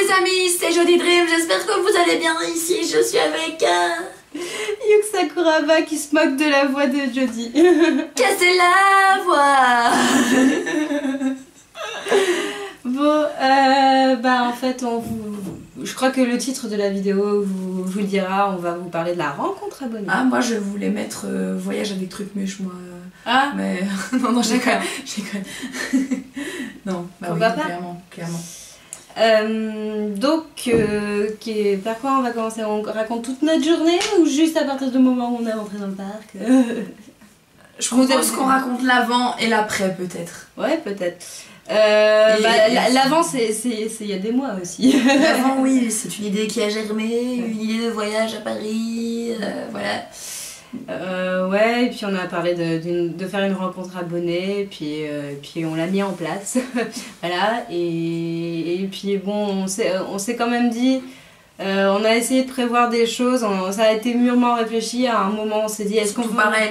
les amis, c'est Jody Dream, j'espère que vous allez bien ici, je suis avec Yuk Sakuraba qui se moque de la voix de Jody. Cassez la voix. Bon, en fait, je crois que le titre de la vidéo vous le dira, on va vous parler de la rencontre abonnée. Ah, moi je voulais mettre voyage avec Trucmuche, moi. Ah, mais non, j'ai quand même. Non, bah pourquoi oui, pas. clairement. Par quoi on va commencer? On raconte toute notre journée ou juste à partir du moment où on est rentré dans le parc? Je propose qu'on raconte l'avant et l'après peut-être. Ouais, peut-être. L'avant, c'est il y a des mois aussi. L'avant, oui, c'est une idée qui a germé, une idée de voyage à Paris, voilà. Ouais, et puis on a parlé de faire une rencontre abonnée, puis on l'a mis en place. Voilà, et puis bon, on s'est quand même dit, on a essayé de prévoir des choses, ça a été mûrement réfléchi. À un moment, on s'est dit, est-ce qu'on Tout pareil.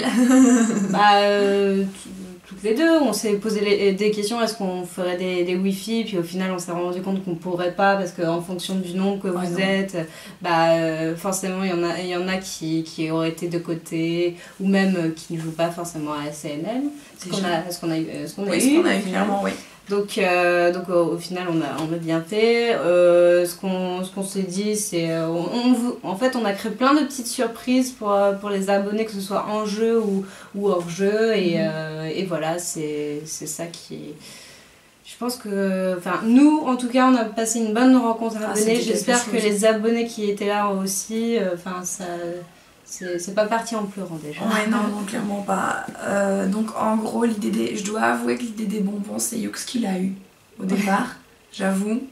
toutes les deux, on s'est posé des questions, est-ce qu'on ferait des wifi, puis au final on s'est rendu compte qu'on pourrait pas parce qu'en fonction du nombre que vous êtes, forcément il y en a qui auraient été de côté ou même qui ne jouent pas forcément à SNL, ce qu'on a eu clairement, oui. Donc au final on a bien fait. Ce qu'on s'est dit, c'est en fait on a créé plein de petites surprises pour les abonnés, que ce soit en jeu ou hors jeu, et voilà, c'est ça qui... Je pense que, enfin, nous en tout cas on a passé une bonne rencontre abonnée. J'espère que les abonnés qui étaient là aussi, c'est pas parti en pleurant déjà. Ouais, non, clairement pas. Donc en gros, je dois avouer que l'idée des bonbons, c'est Yux qui l'a eu au départ, j'avoue.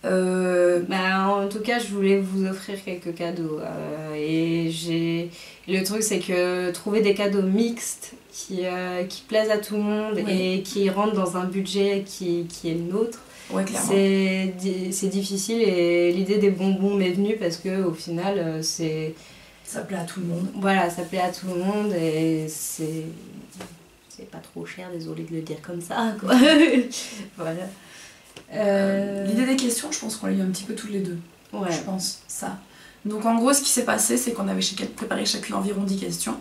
En tout cas, je voulais vous offrir quelques cadeaux. Le truc, c'est que trouver des cadeaux mixtes qui plaisent à tout le monde, et qui rentrent dans un budget qui est le nôtre, c'est difficile. Et l'idée des bonbons m'est venue parce que au final, ça plaît à tout le monde. Voilà, ça plaît à tout le monde et c'est pas trop cher, désolée de le dire comme ça, quoi. Voilà. L'idée des questions, je pense qu'on l'a eu un petit peu toutes les deux. Ouais. Je pense, ça. Donc en gros, ce qui s'est passé, c'est qu'on avait préparé chacune environ 10 questions.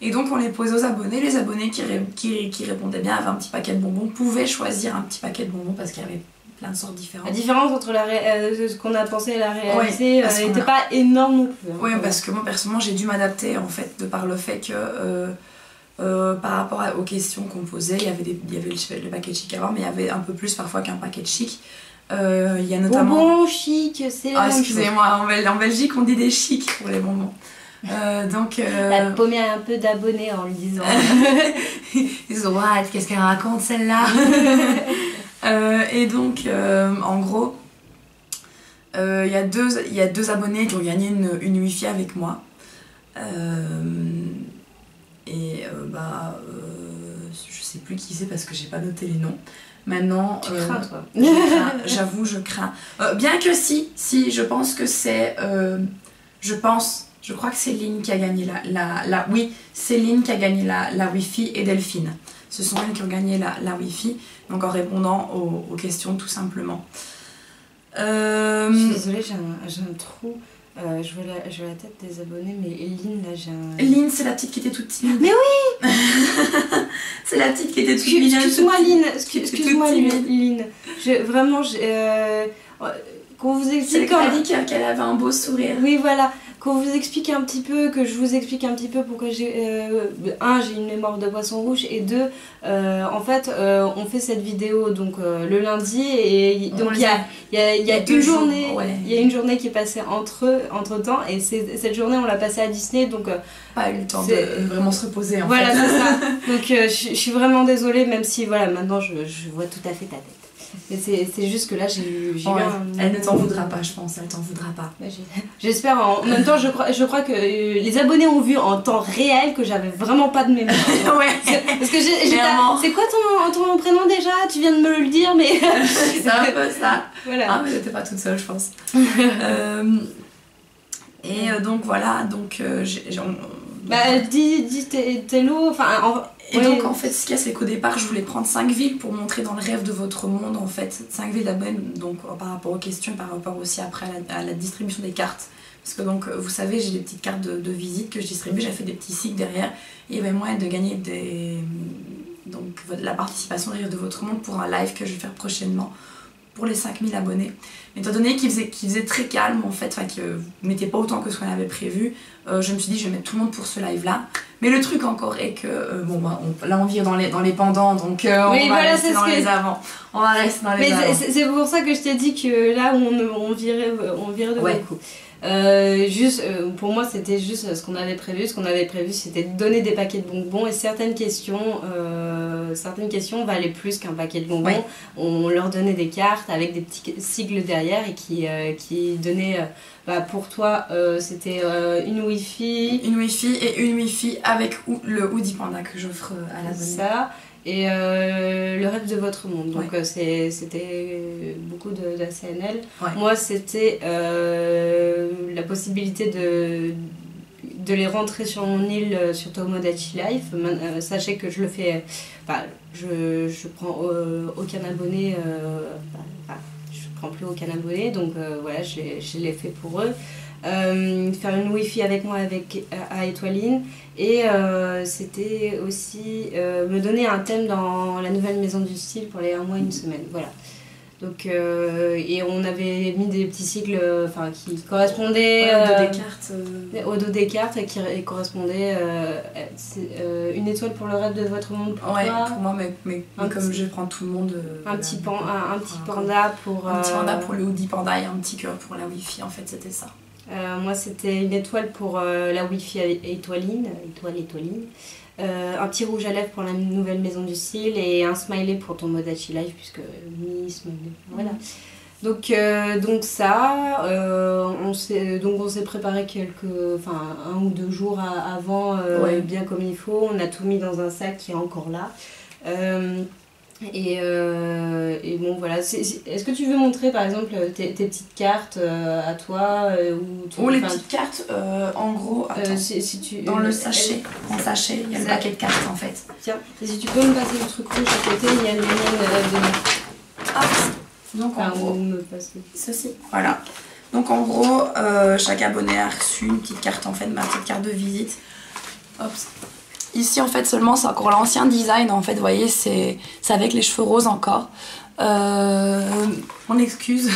Et donc on les posait aux abonnés. Les abonnés qui répondaient bien avaient un petit paquet de bonbons, pouvaient choisir un petit paquet de bonbons parce qu'il y avait plein de sortes différentes. La différence entre ce qu'on a pensé et la réalité n'était pas énorme non plus. Oui, parce que moi personnellement j'ai dû m'adapter en fait, de par le fait que par rapport aux questions qu'on posait, il y avait le paquet chic à voir, mais il y avait un peu plus parfois qu'un paquet chic. Il y a notamment... Bonbons chic, c'est la même chose. Excusez-moi, en Belgique on dit des chics pour les bonbons. La paumée a un peu d'abonnés en lui disant ils disent what, qu'est-ce qu'elle raconte celle-là. Et donc en gros il y a deux abonnés qui ont gagné une wifi avec moi, je sais plus qui c'est parce que j'ai pas noté les noms. Maintenant, tu crains, toi. J'avoue, je crains. Bien que si, je pense que c'est... je crois que c'est Lynn qui a gagné oui, c'est Lynn qui a gagné la Wi-Fi et Delphine. Ce sont elles qui ont gagné la Wi-Fi, donc en répondant aux questions tout simplement. Je suis désolée, j'ai un trou. Je vois la tête des abonnés, mais Lynn, là, j'ai un... Lynn, c'est la petite qui était toute timide. Mais oui. C'est la petite qui était toute timide. Excuse-moi, Lynn. Excuse-moi, Lynn. Vraiment, qu'on vous explique... C'est qu'elle a dit qu'elle avait un beau sourire. Oui, voilà. Qu'on vous explique un petit peu, que je vous explique un petit peu pourquoi j'ai une mémoire de poisson rouge, et deux, en fait, on fait cette vidéo donc le lundi, et donc il y a une journée, il y a une journée qui est passée entre temps, et cette journée on l'a passée à Disney, donc pas eu le temps de vraiment se reposer en fait. Voilà, c'est ça. Donc je suis vraiment désolée, même si voilà, maintenant je vois tout à fait ta tête. Mais c'est juste que là j'ai eu Elle ne t'en voudra pas, je pense, elle t'en voudra pas. J'espère. En même temps, je crois que les abonnés ont vu en temps réel que j'avais vraiment pas de mémoire. Ouais. Parce que c'est quoi ton prénom déjà? Tu viens de me le dire, mais... C'est un peu ça. Voilà. Ah, mais t'étais pas toute seule, je pense. Donc voilà, donc Bah, dis tes lots, enfin... Et donc en fait ce qu'il y a, c'est qu'au départ je voulais prendre 5 villes pour montrer dans le rêve de votre monde en fait, 5 villes d'abonnés, donc par rapport aux questions, par rapport aussi après à la distribution des cartes. Parce que donc vous savez, j'ai des petites cartes de visite que je distribue, j'ai fait des petits cycles derrière, et il y avait moyen de gagner donc la participation au rêve de votre monde pour un live que je vais faire prochainement pour les 5000 abonnés. Mais étant donné qu'il faisait très calme en fait, que vous mettez pas autant que ce qu'on avait prévu, je me suis dit je vais mettre tout le monde pour ce live là. Mais le truc encore est que, là on vire dans les pendants, donc on va rester dans les avant. On va rester dans les avant. Mais c'est pour ça que je t'ai dit que là on virait de beaucoup. Pour moi c'était juste ce qu'on avait prévu. Ce qu'on avait prévu c'était de donner des paquets de bonbons, et certaines questions valaient plus qu'un paquet de bonbons. Ouais. On leur donnait des cartes avec des petits sigles derrière et qui donnaient... pour toi c'était une Wi-Fi. Une Wi-Fi et une Wi-Fi avec le Hoodie Panda que j'offre à l'abonné. Ça. Et le rêve de votre monde, donc c'était beaucoup d'ACNL. Ouais. Moi c'était la possibilité de les rentrer sur mon île sur Tomodachi Life. Sachez que je le fais, je prends aucun abonné, je prends plus aucun abonné, donc voilà, je l'ai fait pour eux. Faire une Wi-Fi avec moi à Étoiline, et c'était aussi me donner un thème dans la nouvelle maison du style pour les 1 mois, 1 semaine, voilà. Donc, et on avait mis des petits cycles qui correspondaient au dos des cartes et qui correspondaient une étoile pour le rêve de votre monde pour toi. Pour moi, mais comme je prends tout le monde, un petit panda pour un petit panda pour le Hoodie Panda et un petit cœur pour la Wi-Fi, en fait c'était ça. Moi c'était une étoile pour la Wi-Fi Étoiline, un petit rouge à lèvres pour la nouvelle maison du style, et un smiley pour ton Tomodachi Life, puisque smiley, voilà. Donc ça, on s'est préparé 1 ou 2 jours avant, bien comme il faut. On a tout mis dans un sac qui est encore là. Et bon voilà, est-ce que tu veux montrer par exemple tes petites cartes à toi les petites cartes, en gros, dans le sachet, il y a le paquet de cartes en fait. Tiens, et si tu peux me passer le truc rouge à côté, il y a les miennes de... Donc en gros, ceci, voilà. Donc en gros, chaque abonné a reçu une petite carte en fait, ma petite carte de visite. Hop. Ici en fait seulement c'est encore l'ancien design en fait, vous voyez, c'est avec les cheveux roses encore. Mon excuse,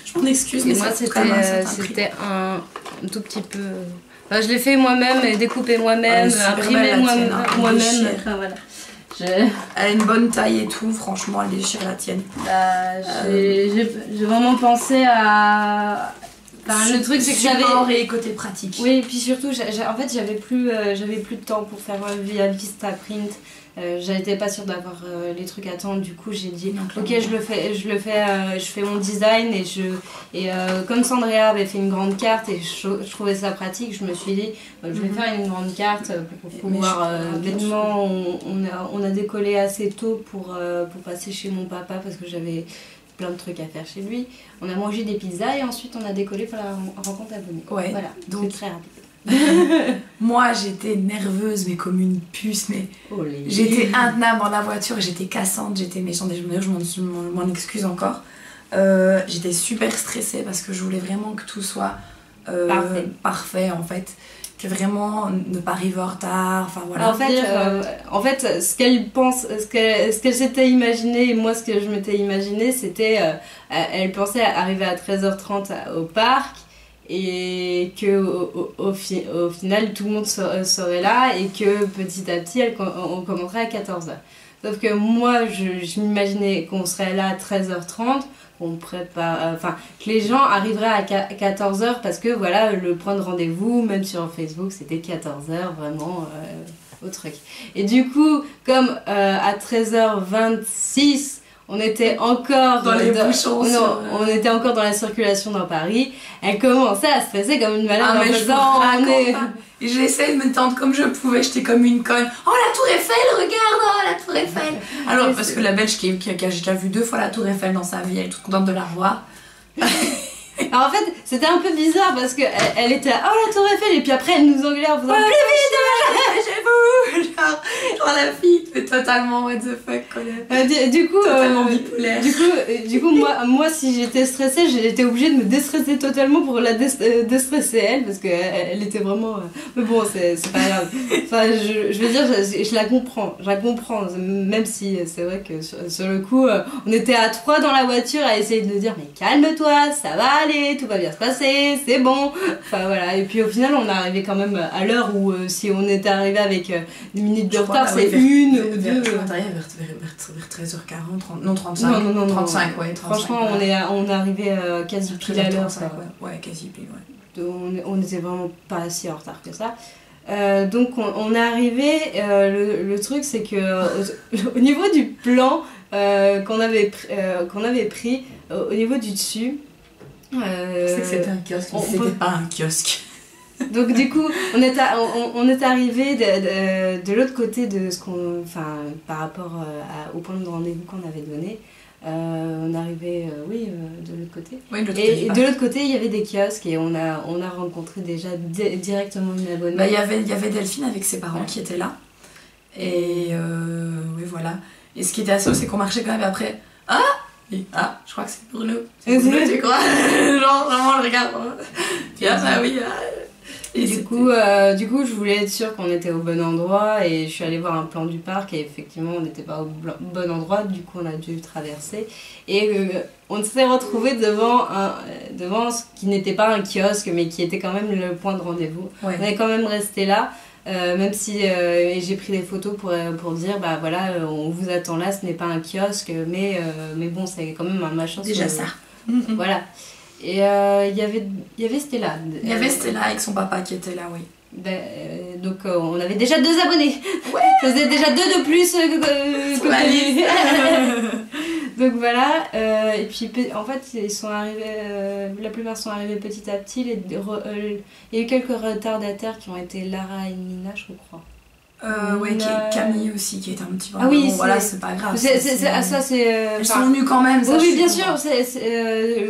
je m'en excuse, mais moi c'était un tout petit peu... je l'ai fait moi-même, découpé moi-même, imprimé moi-même. Voilà. Elle a une bonne taille et tout, franchement elle déchire la tienne. J'ai vraiment pensé à... le truc c'est que j'avais et côté pratique. Oui, et puis surtout en fait j'avais plus de temps pour faire via Vistaprint. J'étais pas sûre d'avoir les trucs à temps, du coup j'ai dit ok, je fais mon design, et comme Sandrea avait fait une grande carte et je trouvais ça pratique, je me suis dit je vais faire une grande carte pour pouvoir bêtement, on a décollé assez tôt pour passer chez mon papa parce que j'avais plein de trucs à faire chez lui. On a mangé des pizzas et ensuite on a décollé pour la rencontre abonnée. Ouais, voilà, donc c'est très rapide. Moi j'étais nerveuse mais comme une puce, mais j'étais intenable dans la voiture, j'étais cassante, j'étais méchante, et je m'en excuse encore. J'étais super stressée parce que je voulais vraiment que tout soit parfait en fait, que vraiment ne pas arriver en retard, enfin voilà. En fait ce qu'elle s'était imaginé et moi ce que je m'étais imaginé, c'était elle pensait arriver à 13h30 au parc, et que au final tout le monde serait là, et que petit à petit on commencerait à 14h. Sauf que moi je m'imaginais qu'on serait là à 13h30, qu'on prépare, que les gens arriveraient à 14h, parce que voilà, le point de rendez-vous même sur Facebook c'était 14h vraiment au truc. Et du coup comme à 13h26 on était encore dans les bouchons. Non, on était encore dans la circulation dans Paris. Elle commençait à stresser comme une malade en faisant. Et j'essayais de me tendre comme je pouvais. J'étais comme une conne. Oh la Tour Eiffel, regarde, oh la Tour Eiffel. Alors parce que la Belge qui a déjà vu 2 fois la Tour Eiffel dans sa vie, elle est toute contente de la revoir. Alors en fait, c'était un peu bizarre parce que elle était là, oh la tour Eiffel, et puis après elle nous engueulait en faisant plus vite, chez vous. Genre la fille fait totalement what the fuck quoi. Du coup, Totalement bipolaire. Du coup moi si j'étais stressée, j'étais obligée de me déstresser totalement pour la déstresser elle, parce qu'elle était vraiment... Mais bon, c'est pas grave. Enfin, je veux dire, je la comprends, même si c'est vrai que sur le coup, on était à 3 dans la voiture à essayer de nous dire, mais calme-toi, ça va aller, tout va bien se passer, c'est bon. Enfin voilà, et puis au final, on est arrivé quand même à l'heure où si on était arrivé avec des minutes de retard, c'est une ou deux... Vers 13h40, non 35, non, 35, ouais. 35, franchement, ouais. On est arrivé quasi pile à l'heure. Ouais, quasi pile, ouais. On n'était vraiment pas si en retard que ça. Donc on est arrivé, le truc c'est que au niveau du plan qu'on avait pris, au niveau du dessus... c'est que c'était un kiosque, mais c'était pas un kiosque. Donc du coup, on est arrivé de l'autre côté de ce qu'on... Enfin, par rapport au point de rendez-vous qu'on avait donné. On est arrivé, de l'autre côté. Oui, et de l'autre côté, il y avait des kiosques et on a rencontré déjà directement une abonnée. Bah, il y avait Delphine avec ses parents qui étaient là. Et oui, voilà. Et ce qui était assez, c'est qu'on marchait quand même après. Je crois que c'est Bruno. C'est Bruno, tu crois? Genre, vraiment, le regard. Puis oui. Et du coup, je voulais être sûre qu'on était au bon endroit et je suis allée voir un plan du parc et effectivement, on n'était pas au bon endroit, du coup, on a dû traverser. Et on s'est retrouvés devant ce qui n'était pas un kiosque, mais qui était quand même le point de rendez-vous. Ouais. On est quand même resté là, même si j'ai pris des photos pour dire, bah voilà, on vous attend là, ce n'est pas un kiosque, mais bon, c'est quand même un machin. Déjà ça. Voilà. Et il y avait Stella. Il y avait Stella avec son papa qui était là, oui. Donc on avait déjà 2 abonnés. Ouais. Ça faisait déjà 2 de plus que la liste. Donc voilà. Et puis en fait ils sont arrivés, la plupart sont arrivés petit à petit. Il y a eu quelques retardataires qui ont été Lara et Nina, je crois. Ouais, Camille aussi qui est un petit peu... Ah oui, bon, voilà, c'est pas grave. Elles sont venues quand même. Oui, bien sûr.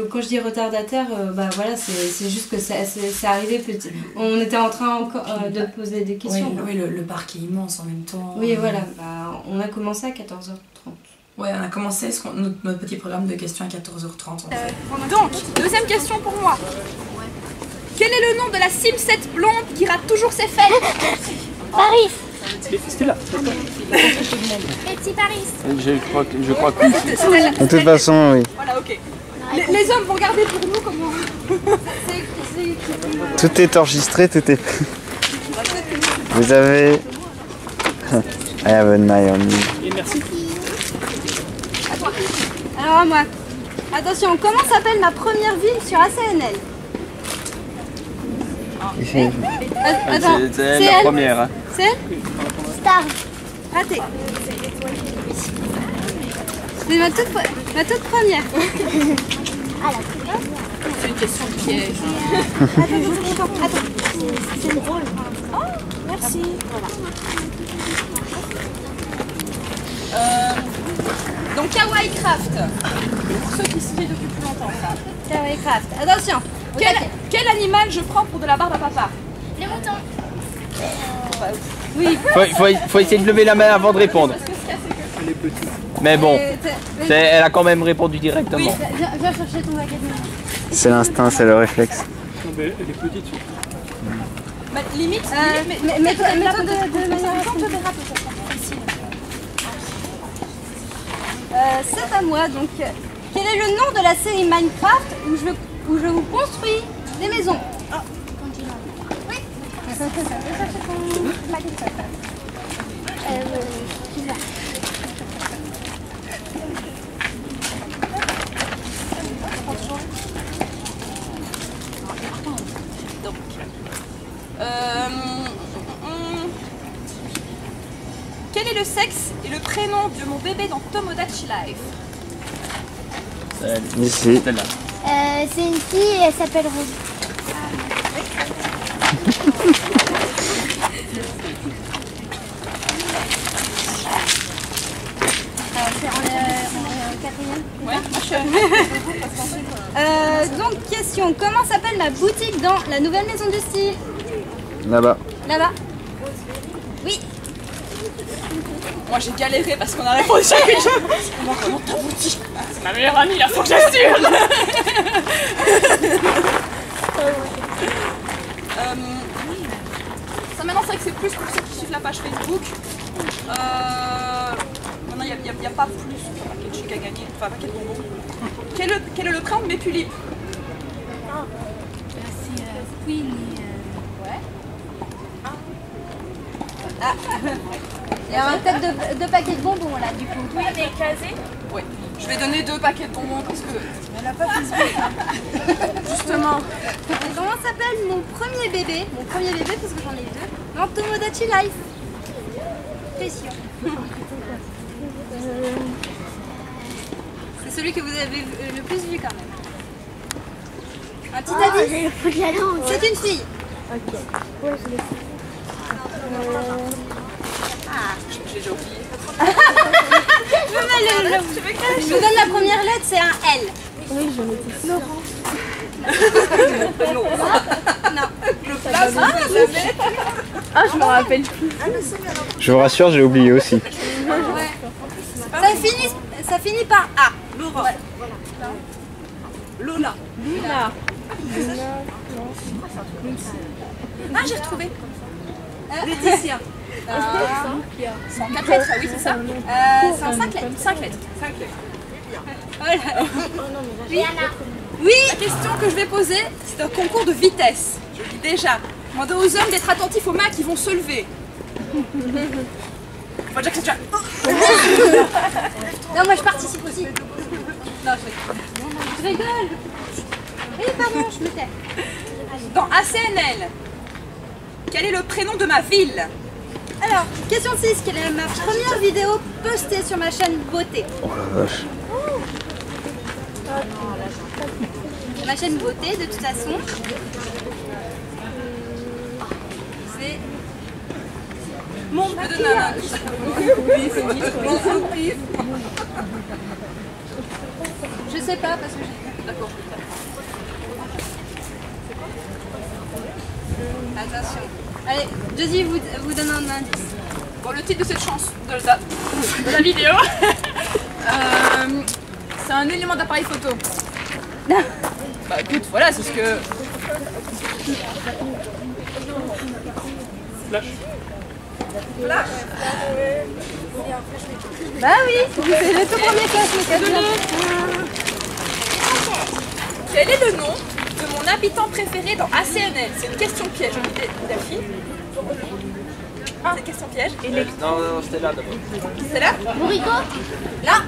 Quand je dis retardataire, bah voilà, c'est juste que c'est arrivé petit. On était en train encore de poser des questions. Oui, le parc est immense en même temps. Oui, voilà. Bah, on a commencé à 14h30. Ouais, on a commencé notre petit programme de questions à 14h30 en fait. Donc, deuxième question pour moi. Quel est le nom de la Sim7 blonde qui rate toujours ses fêtes? Paris. C'était là. Petit Paris. Je crois que... De toute façon, oui. Voilà, ok. Les hommes vont regarder pour nous comment... Tout est enregistré, tout est... Vous avez... I have an eye on you. Et merci. Alors à moi. Attention, comment s'appelle ma première ville sur ACNL? Attends, c'est la première. Hein. C'est Star. Raté. C'est ma toute première. Ah, la première. C'est une question de piège. Attends. C'est drôle. Oh, merci. Voilà. Donc Kawaii Craft. Pour ceux qui suivent depuis plus longtemps. Kawaii Craft. Attention. Quel animal je prends pour de la barbe à papa? Les moutons. Oui. Faut essayer de lever la main avant de répondre. Mais bon, elle a quand même répondu directement. Oui, viens chercher ton baguette. C'est l'instinct, c'est le réflexe. Elle est petite. Bah, limite, mets-toi de manière c'est à moi donc. Quel est le nom de la série Minecraft où je vous construis des maisons? Oui. Quel est le sexe et le prénom de mon bébé dans Tomodachi Life? Ici. C'est une fille et elle s'appelle Rose. On est en 4e. Ouais, moi je suis Donc, question, comment s'appelle la boutique dans la nouvelle maison du style? Là-bas. Là-bas. Oui. Moi j'ai galéré parce qu'on a répondu chacune. Comment ta boutique? C'est ma meilleure amie là, faut que j'assure. Ça maintenant c'est vrai que c'est plus pour ceux qui suivent la page Facebook. Maintenant il n'y a pas plus de paquet de chic à gagner, enfin paquet de bonbons. Quel est le prénom de mes tulipes? C'est Queen Ouais. Il y aura peut-être deux paquets de bonbons là du coup. Oui, mais casé. Oui. Je vais donner 2 paquets de bonbons parce que. Elle a pas Facebook. Justement. Et comment s'appelle mon premier bébé? Mon premier bébé parce que j'en ai eu 2. Dans Tomodachi Life. Pression. C'est celui que vous avez le plus vu quand même. Un petit indice. C'est une fille. Ok. Ouais, je l'ai fait. J'ai déjà oublié. Je vous donne la première lettre, c'est un L. Oui, j'en étais sûre. Non. Ah, je me rappelle plus. Je vous rassure, j'ai oublié aussi. Ça finit par A. Laura. Ouais. Lola. Luna. Ah, j'ai retrouvé. Laetitia. C'est en 4 lettres, ah oui, c'est ça. C'est en 5 lettres. 5 lettres. Voilà. Oui. La question que je vais poser, c'est un concours de vitesse. Je le dis déjà. Demandez aux hommes d'être attentifs aux mains qui vont se lever. Moi, Jack, c'est déjà. Non, moi je participe aussi. Non, Je rigole. Oui, pardon, je me tais. dans ACNL, quel est le prénom de ma ville? Alors, question 6. Quelle est ma première vidéo postée sur ma chaîne beauté? Oh la vache. Ma chaîne beauté, de toute façon. C'est Mon peu de nana. Je sais pas parce que j'ai. D'accord. Attention. Allez, Josie vous donne un indice. Bon, le titre de cette chanson, de la vidéo, c'est un élément d'appareil photo. Bah écoute, voilà, c'est ce que... Flash. Flash. Bah oui, c'est le tout premier classe, les cadeaux. Quel est le nom de mon habitant préféré dans ACNL? C'est une question piège, Delphine. Ah, c'est une question piège. Non, non, c'était là d'abord. C'est là? Morico. Là.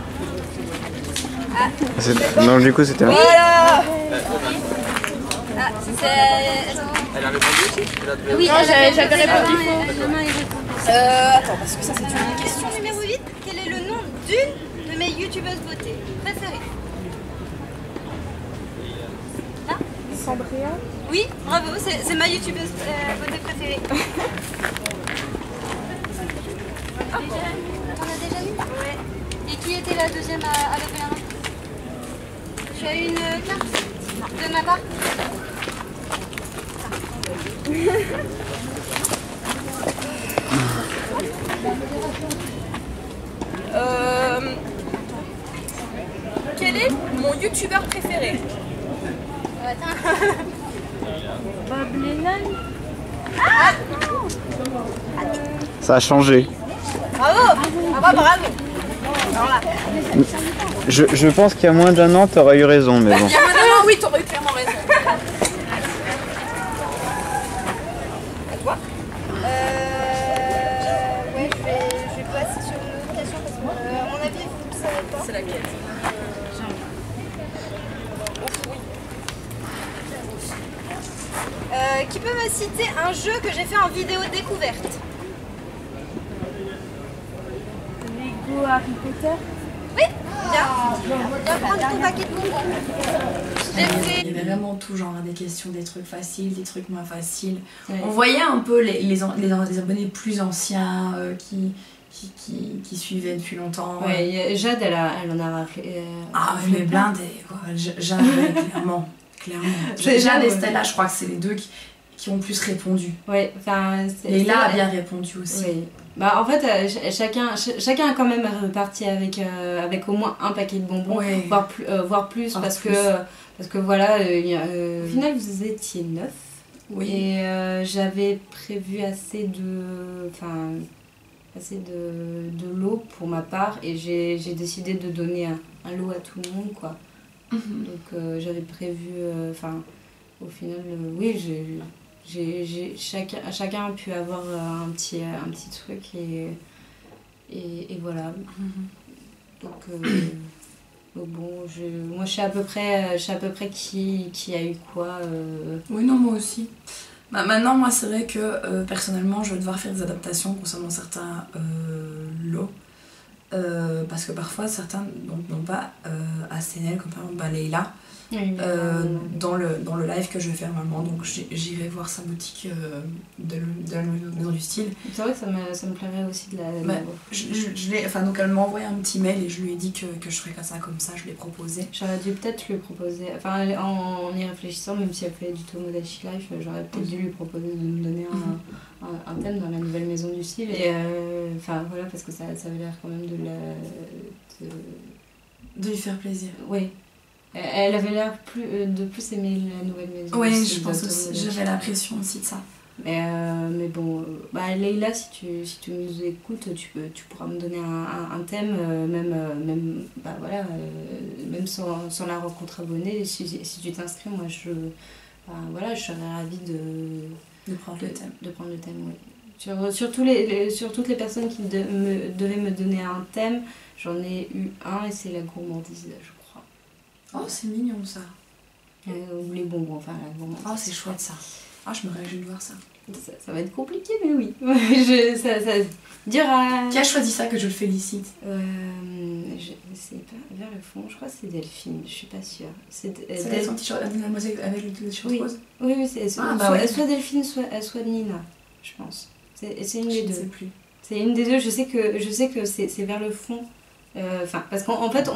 Non, du coup, c'était là. Voilà. Ah, c'est... Elle a répondu aussi? Oui, j'avais répondu faux. Attends, parce que ça c'est une question. Question numéro 8. Quel est le nom d'une de mes youtubeuses beauté préférées? Là? Sandria. Oui, bravo, c'est ma youtubeuse beauté préférée. On a déjà mis? Ouais. Et qui était la deuxième à lever la main? Tu as une carte de ma part? Quel est mon youtubeur préféré? Attends. Bob Lennon. Ça a changé. Bravo. Ah bah bravo. Alors là. Je pense qu'il y a moins d'un an, t'aurais eu raison, mais bon. Il y a maintenant, oui, t'aurais eu clairement raison. À toi? Ouais, je vais passer sur une autre question parce que, à mon avis, vous ne savez pas. C'est laquelle? Qui peut me citer un jeu que j'ai fait en vidéo découverte? Lego Harry Potter. Oui, viens prendre ton paquet de bonbons. Il y avait vraiment tout genre, des questions, des trucs faciles, des trucs moins faciles. Ouais. On voyait un peu les abonnés plus anciens qui qui suivait depuis longtemps. Ouais, Jade, elle en a raflé. Ah, elle est blindée, quoi. Jade, clairement. Jade et Stella, je crois que c'est les deux qui ont plus répondu. Ouais, enfin. Leïla a bien répondu aussi. Oui. Bah, en fait, chacun a quand même reparti avec au moins un paquet de bonbons, voire plus, parce que voilà, au final, vous étiez 9. Oui. Et j'avais prévu assez de lots pour ma part, et j'ai décidé de donner un lot à tout le monde, quoi. Donc j'avais prévu, au final, oui, chacun a pu avoir un petit truc, et voilà. Donc bon, moi je sais à peu près qui a eu quoi. Oui, non, moi aussi. Bah, maintenant, moi, c'est vrai que personnellement, je vais devoir faire des adaptations concernant certains lots. Parce que parfois, certains n'ont pas ACNL, comme par exemple Leïla, dans le live que je vais faire normalement. Donc j'irai voir sa boutique de la maison du style. C'est vrai que ça me plairait aussi de la... donc elle m'a envoyé un petit mail et je lui ai dit que je ferais comme ça, je l'ai proposé. J'aurais dû peut-être lui proposer, en y réfléchissant, même si elle fait du Tomodachi Life, j'aurais peut-être dû lui proposer de me donner un thème dans la nouvelle maison du style. Et voilà, parce que ça avait l'air quand même de lui faire plaisir. Oui. Elle avait l'air de plus aimer la nouvelle maison. Oui, je pense aussi. J'avais l'impression aussi de ça. Mais bon, Leïla, si tu nous écoutes, tu pourras me donner un thème, même sans la rencontre abonnée. Si tu t'inscris, moi je serais ravie de prendre le thème. Oui. Sur toutes les personnes qui devaient me donner un thème, j'en ai eu un, et c'est la gourmandise, je crois. Oh, c'est mignon ça. Ou les bonbons, la gourmandise. Oh, c'est chouette ça. Ah, je me réjouis de voir ça. Ça va être compliqué, mais oui. Dur à... Qui a choisi ça, que je le félicite? C'est pas vers le fond, je crois que c'est Delphine, je suis pas sûre. C'est son t-shirt, la demoiselle avec le t-shirt rose? Oui, c'est soit Delphine, soit Nina, je pense. C'est une des deux. Je ne sais plus. C'est une des deux, je sais que c'est vers le fond. Parce qu'en fait,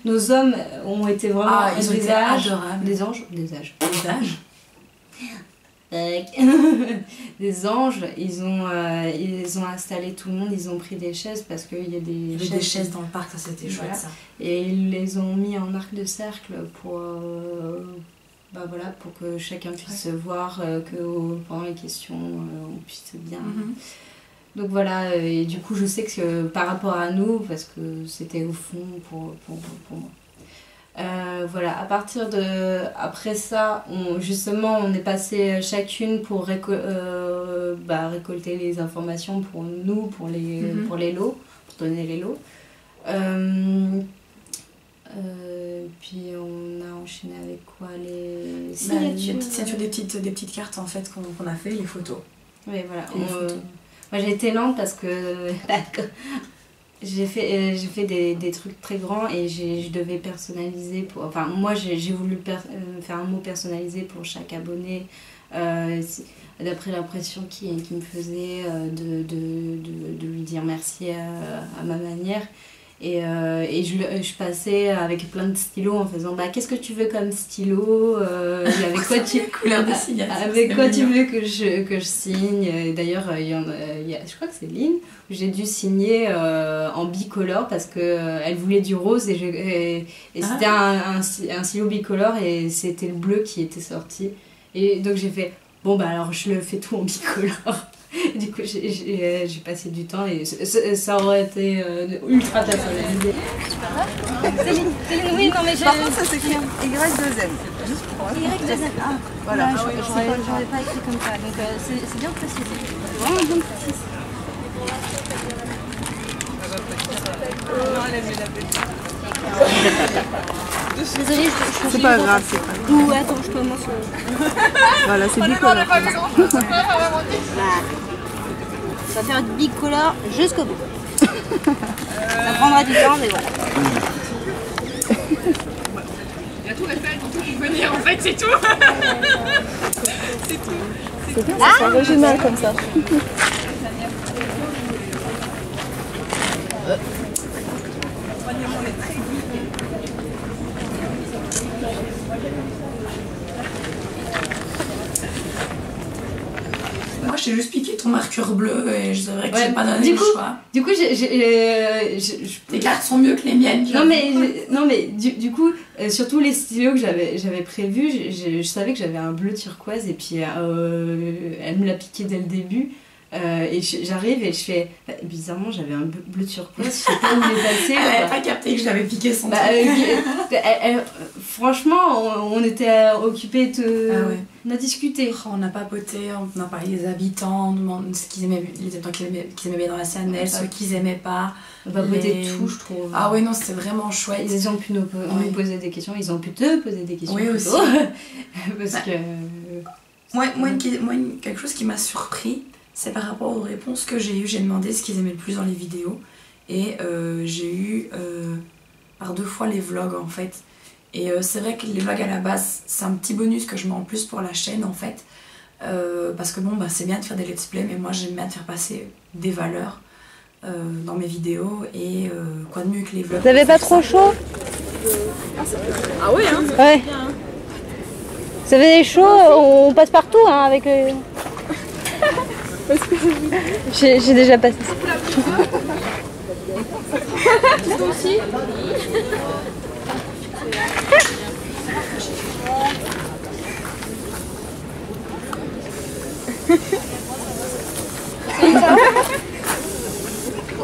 nos hommes ont été vraiment ils ont été adorables. Des anges. Des anges, ils ont installé tout le monde, ils ont pris des chaises parce qu'il y a des chaises dans le parc, ça c'était chouette ça. Et ils les ont mis en arc de cercle pour que chacun puisse voir, que pendant les questions on puisse bien. Donc voilà, et du coup je sais que par rapport à nous, parce que c'était au fond pour moi. Voilà, à partir de... Après ça, on est passé chacune pour récolter les informations pour nous, pour les lots, pour donner les lots. Puis on a enchaîné avec quoi? Les signatures, des petites cartes en fait qu'on a fait, les photos. Oui, voilà. Moi j'ai été lente parce que j'ai fait des trucs très grands et je devais personnaliser moi j'ai voulu faire un mot personnalisé pour chaque abonné, d'après l'impression qu'il me faisait, de lui dire merci à ma manière. Et je passais avec plein de stylos en faisant qu'est-ce que tu veux comme stylo, avec quoi tu veux que je signe. Et d'ailleurs je crois que c'est Lynn, j'ai dû signer en bicolore parce que elle voulait du rose et c'était un stylo bicolore et c'était le bleu qui était sorti, et donc j'ai fait alors je le fais tout en bicolore. Du coup, j'ai passé du temps et ça aurait été ultra personnalisé. Céline, oui, non mais par contre, ça s'écrit Y2M. Juste pour moi. Y2M. Ah, voilà. J'aurais pas écrit comme ça, donc c'est bien précisé. C'est vraiment bien précisé. Désolée, je c'est pas grave, c'est pas grave. Ou attends, je commence. Voilà, c'est bicolore. Ça va faire du bicolore jusqu'au bout. Ça prendra du temps, mais voilà. La tour Eiffel, pour tout pour venir, en fait, c'est tout. C'est tout. C'est bien, c'est original comme ça. Moi, j'ai juste piqué ton marqueur bleu et je savais que j'ai pas donné le choix. Du coup, Tes cartes sont mieux que les miennes. Non mais du coup, surtout les stylos que j'avais prévus, je savais que j'avais un bleu turquoise et puis elle me l'a piqué dès le début. Et j'arrive et je fais bizarrement j'avais un bleu turquoise, je sais pas où il est passé. Elle avait pas capté que je l'avais piqué son truc. Franchement on était occupés de... Ah ouais. On a discuté. On a papoté, on a parlé des habitants, on demande ce qu'ils aimaient, les habitants qu'ils aimaient bien dans la CNL, ceux qu'ils aimaient pas. On a papoté tout, je trouve. Ah ouais, non, c'était vraiment chouette. Ils ont pu nous poser des questions, ils ont pu te poser des questions. Oui, aussi. Parce que... Quelque chose qui m'a surpris, c'est par rapport aux réponses que j'ai eues. J'ai demandé ce qu'ils aimaient le plus dans les vidéos. Et j'ai eu par 2 fois les vlogs en fait. Et c'est vrai que les vlogs à la base, c'est un petit bonus que je mets en plus pour la chaîne en fait. Parce que bon, bah, c'est bien de faire des let's play, mais moi j'aime bien de faire passer des valeurs dans mes vidéos. Et quoi de mieux que les vlogs. Vous avez pas trop chaud? Ah oui, hein. Ouais. Vous avez chaud, on passe partout hein, avec le... J'ai déjà passé ça. Aussi.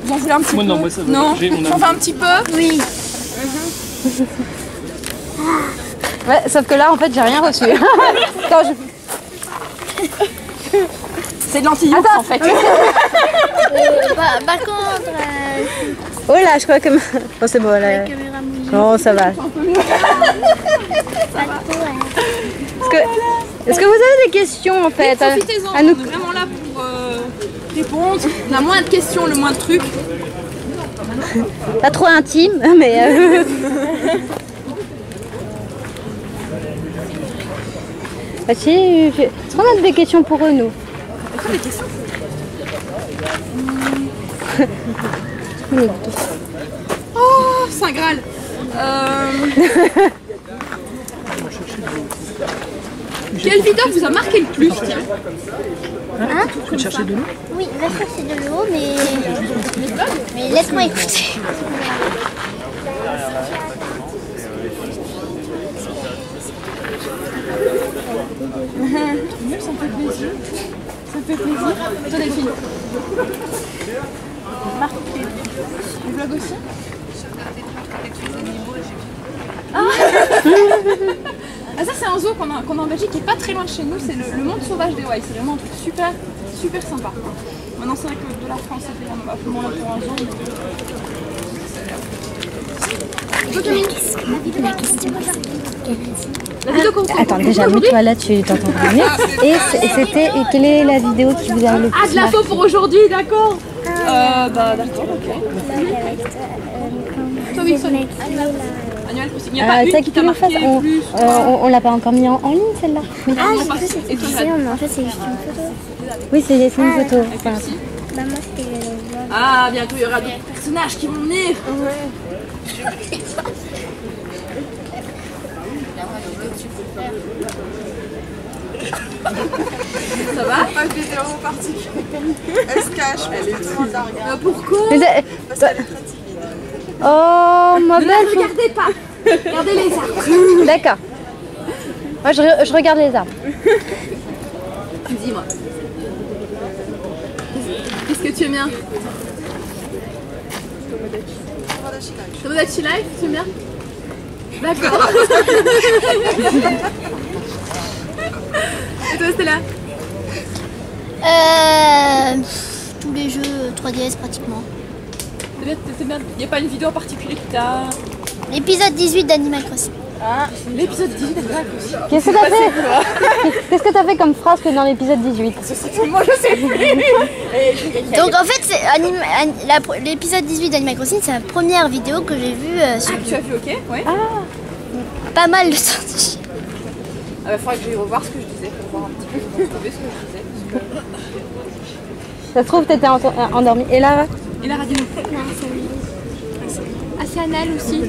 Vous en voulez un petit peu? Non, moi ça va. Non, j'en fais un petit peu? Oui. Ouais, sauf que là en fait j'ai rien reçu. Quand je... C'est de l'anti en fait. Par contre... Oh là, je crois que... Oh c'est bon là. Non, ça va. Est-ce que vous avez des questions en fait? Profitez-en, à nous... on est vraiment là pour répondre. On a moins de questions, le moins de trucs. Pas trop intime, mais... Est-ce qu'on a des questions pour eux, nous? Des questions? Oh, Saint Graal. Quelle vidéo vous a marqué le plus? Tiens. Hein? Tu veux chercher de l'eau? Oui, va chercher de l'eau, mais laisse-moi écouter. Ça me fait plaisir. Ça me fait plaisir. Toi Delphine. Marc. Le vlog aussi? Ah ça c'est un zoo qu'on a en Belgique qui est pas très loin de chez nous, c'est le monde sauvage des Ouailles, c'est vraiment un truc super sympa. Maintenant c'est vrai que de la France ça fait un peu moins pour un zoo. Attends, déjà, mets-toi là, tu t'entends bien. Et c'était, quelle est la vidéo qui vous a le plus Ah, de la faux pour aujourd'hui, d'accord. Bah d'accord, ok. Toi oui, Sonic. Animal Crossing. Il n'y a pas une qui t'a marqué le plus. On l'a pas encore mis en ligne, celle-là. Oui. Ah, je sais, c'est toi, en fait, c'est juste une photo. Oui, c'est une photo. Bah moi, c'était... Ah, bientôt, il y aura d'autres personnages qui vont venir. Ouais. Ça va? Pas de vidéo en particulier. Elle se cache, mais elle est trop d'arrière. Pourquoi? Parce qu'elle est très timide. Oh, ma belle. Ne regardez pas. Regardez les arbres. D'accord. Moi, je regarde les arbres. Dis-moi. Qu'est-ce que tu aimes bien? Tomodachi Life, tu aimes bien? D'accord. Et toi, Stella? Tous les jeux 3DS pratiquement. Il n'y a pas une vidéo en particulier qui t'a... L'épisode 18 d'Animal Crossing. Ah, l'épisode 18 d'Animal Crossing. Qu'est-ce que t'as fait? Qu'est-ce que t'as fait comme phrase que dans l'épisode 18? Moi je sais plus. Donc en fait, l'épisode 18 d'Animal Crossing, c'est la première vidéo que j'ai vue sur Tu as vu, ok? Ouais. pas mal de sorties. Ah bah faudrait que j'aille revoir ce que je disais pour voir un petit peu retrouver ce que je disais. Ça se trouve, t'étais endormie. Et là? Et la radio? Non, c'est oui. canal aussi.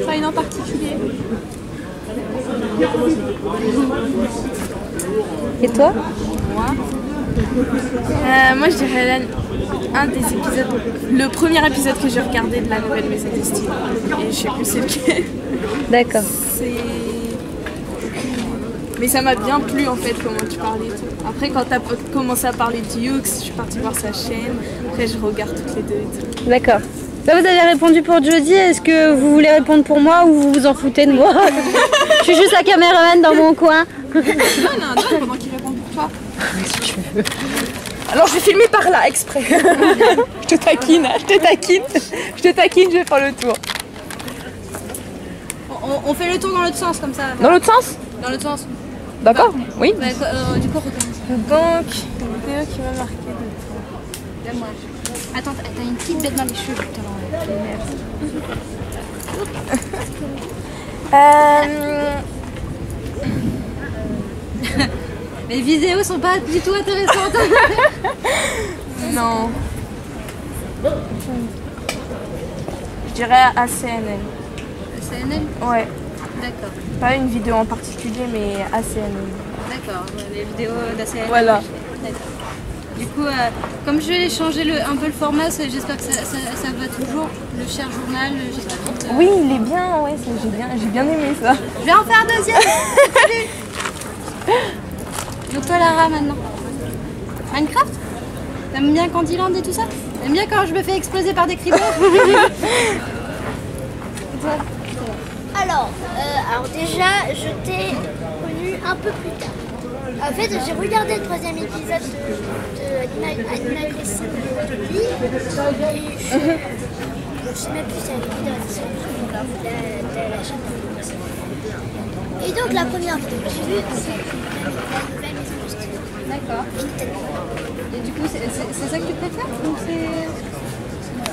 Pas une en particulier. Et toi? Moi je dirais un des épisodes, le premier épisode que j'ai regardé de la nouvelle Maison des Styles. Et je sais plus c'est lequel. D'accord. Mais ça m'a bien plu en fait comment tu parlais et tout. Après quand t'as commencé à parler de Hughes, je suis partie voir sa chaîne. Après je regarde toutes les deux et tout. D'accord. Là vous avez répondu pour Jodie, est-ce que vous voulez répondre pour moi ou vous vous en foutez de moi? Je suis juste la caméraman dans mon coin. Non, pendant qu'il répond pour toi. Si tu veux. Alors je vais filmer par là, exprès. Je te taquine, je vais faire le tour. On fait le tour dans l'autre sens comme ça. Dans l'autre sens? Dans l'autre sens. D'accord, oui. Bah, du coup, recommence. Donc, une vidéo qui m'a marqué de Donne-moi. Attends, t'as une petite bête dans les cheveux, putain. Les vidéos sont pas du tout intéressantes. Non. Je dirais ACNL. ACNL? Ouais. D'accord. Pas une vidéo en particulier, mais ACNL. D'accord, les vidéos d'ACNL. Voilà. D'accord. Du coup, comme je vais changer un peu le format, j'espère que ça va toujours. Le cher journal, j'espère que... Oui, il est bien, ouais, j'ai bien aimé ça. Je vais en faire un deuxième. Donc toi Lara maintenant. Minecraft? T'aimes bien Candyland et tout ça? T'aimes bien quand je me fais exploser par des creepers? Alors déjà, je t'ai connu un peu plus tard. En fait, j'ai regardé le troisième épisode de Animatrice Utopie et je sais même plus si elle est de la chaîne. Et donc la première vidéo que j'ai vue, c'est la nouvelle Maison des Styles. D'accord. Et du coup, c'est ça que tu préfères ou c'est...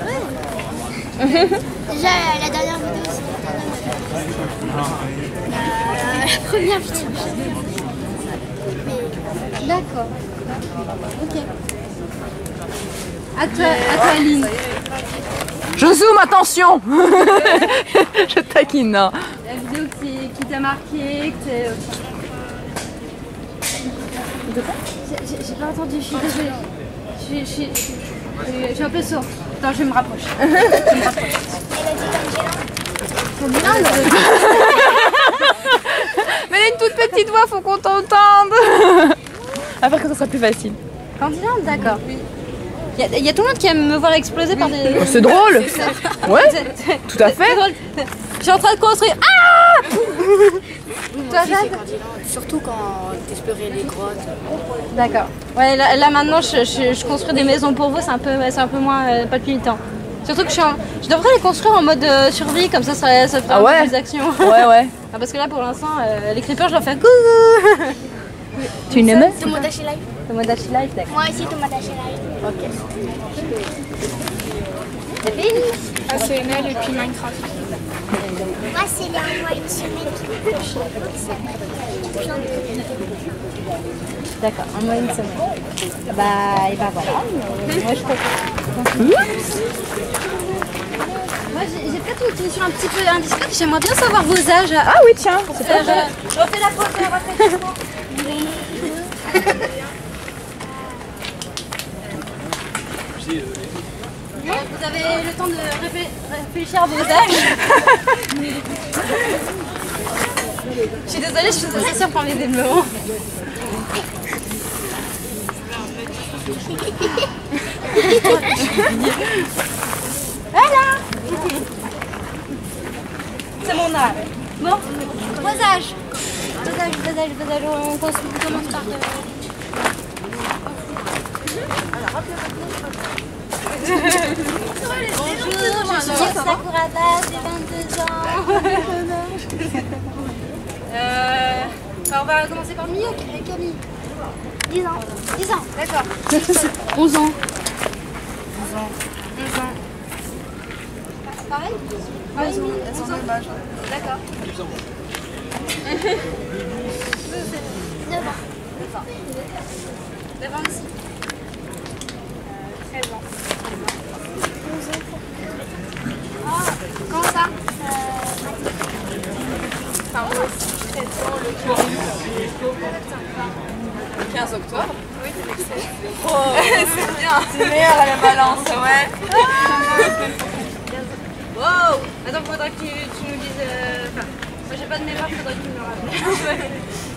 Ouais. Déjà, la dernière vidéo, c'était la première vidéo que j'ai vue. D'accord. Ok. À toi Aline. Je zoome, attention. Je taquine, non. La vidéo qui t'a marqué, que t'es... J'ai pas entendu, je suis désolée. Je suis un peu sourde. Attends, je me rapproche. Mais elle a une toute petite voix, faut qu'on t'entende. Après que ça sera plus facile. Candyland, d'accord. Il y a tout le monde qui aime me voir exploser par des... C'est drôle. Ouais, tout à fait. Je suis en train de construire... Ah toi, Jade? Surtout quand t'explorais les grottes. D'accord. Ouais, là maintenant, je construis des maisons pour vous, c'est un peu moins palpitant. Surtout que je devrais les construire en mode survie, comme ça ferait un peu plus d'action. Ouais. Ah, parce que là, pour l'instant, les creepers, je leur fais coucou. Tu une meuf? Tomodachi Life. Tomodachi Life, d'accord. Moi aussi, Tomodachi Life. Ok. ACNL et puis Minecraft. Moi, c'est les 1 mois, une semaine qui me coche. D'accord, un mois, une semaine. Bah, et bah voilà. Moi, je crois que... Moi, j'ai peut-être une question un petit peu indiscrète. J'aimerais bien savoir vos âges. Ah oui, tiens. C'est pas vrai. Refais la photo, Vous avez le temps de réfléchir à vos âges. Je suis désolée, je suis assez sûre pour les développements. Voilà. C'est mon âge. Bon, vos âges. Vos âges, on commence par... Bonjour, je suis Sakurada, j'ai 22 ans. On va commencer par Mio, Camille. 10 ans. 10 ans, d'accord. 11 ans. 11 ans. Pareil? Oui, elles sont de l'âge. D'accord. 9 ans. 9 ans aussi. 13 ans. Comment ça? octobre. Oui, c'est excellent. Oh, c'est bien. C'est meilleur à la balance, ouais. Wow. Attends, faudra que tu nous dises... Enfin, moi j'ai pas de mémoire, faudra que tu me le rappelles.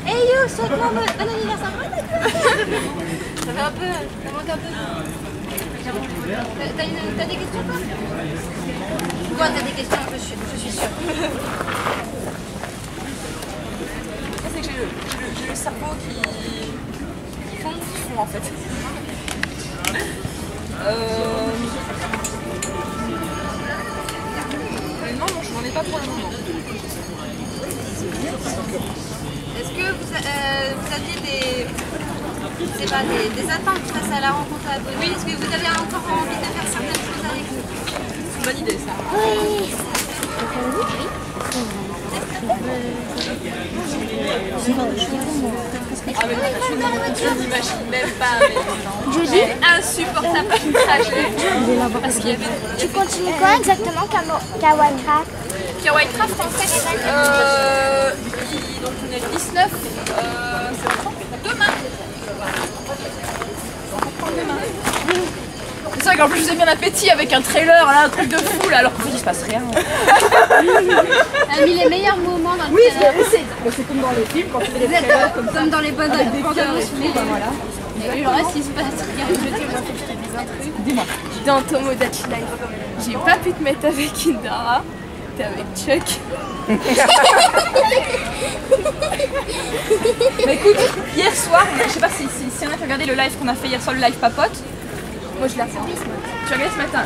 Hey yo, souhaite-moi bon anniversaire. Ça fait un peu... Ça manque un peu. T'as des questions toi? Toi t'as des questions, je suis sûre. C'est que j'ai le cerveau qui fond en fait. Non, je n'en ai pas pour le moment. Est-ce que vous aviez des attentes face à la rencontre abonnée? Oui. Est-ce que vous avez encore envie de faire certaines choses avec nous? C'est une bonne idée ça. Oui. Ah mais je n'imagine même pas, mais Jeudi insupportable le trajet. Parce qu'il y avait... Tu continues quoi exactement qu'à Minecraft? Kawaii Craft en fait, donc on est le 19 demain. C'est vrai qu'en plus je vous ai mis un appétit avec un trailer là, un truc de fou là, alors qu'en fait il se passe rien. Elle a mis les meilleurs moments dans le Oui, trailer. c'est comme dans les films quand tu fais des trailers comme ça. Comme dans les bonnes Avec des cœurs et bandes-annonces, tout, ben voilà. Et le reste il se passe rien. Je te dis un truc. Dis-moi. Dans Tomodachi Life, j'ai pas pu te mettre avec Indara. T'es avec Chuck. Mais écoute, hier soir, je sais pas si y en a qui a regardé le live qu'on a fait hier soir, le live papote. Moi je l'ai regardé ce matin. Tu as regardé ce matin.